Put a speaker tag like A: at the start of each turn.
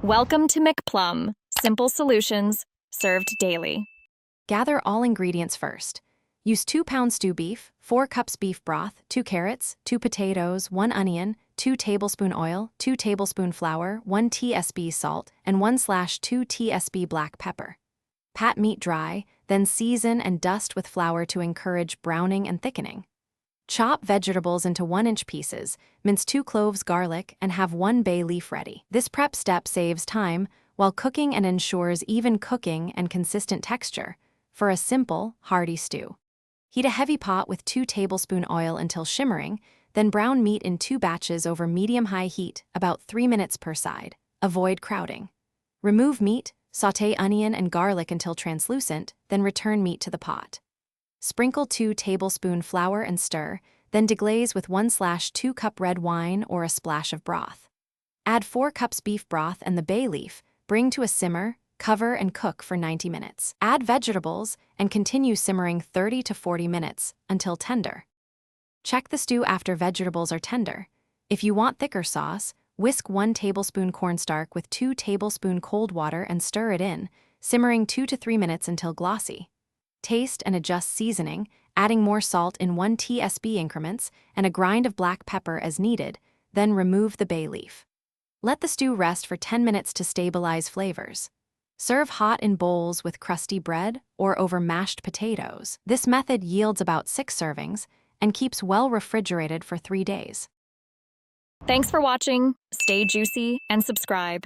A: Welcome to McPlum, simple solutions served daily.
B: Gather all ingredients first. Use 2 pounds stew beef, 4 cups beef broth, 2 carrots, 2 potatoes, 1 onion, 2 tablespoon oil, 2 tablespoon flour, 1 tsp salt, and 1/2 tsp black pepper. Pat meat dry, then season and dust with flour to encourage browning and thickening. Chop vegetables into 1-inch pieces, mince 2 cloves garlic, and have 1 bay leaf ready. This prep step saves time while cooking and ensures even cooking and consistent texture for a simple, hearty stew. Heat a heavy pot with 2 tablespoon oil until shimmering, then brown meat in 2 batches over medium-high heat, about 3 minutes per side. Avoid crowding. Remove meat, sauté onion and garlic until translucent, then return meat to the pot. Sprinkle 2 tablespoon flour and stir, then deglaze with 1/2 cup red wine or a splash of broth. Add 4 cups beef broth and the bay leaf, bring to a simmer, cover and cook for 90 minutes. Add vegetables and continue simmering 30 to 40 minutes until tender. Check the stew after vegetables are tender. If you want thicker sauce, whisk 1 tablespoon cornstarch with 2 tablespoon cold water and stir it in, simmering 2 to 3 minutes until glossy. Taste and adjust seasoning, adding more salt in 1 tsp increments and a grind of black pepper as needed, then remove the bay leaf. Let the stew rest for 10 minutes to stabilize flavors. Serve hot in bowls with crusty bread or over mashed potatoes. This method yields about 6 servings and keeps well refrigerated for 3 days.
A: Thanks for watching. Stay juicy and subscribe.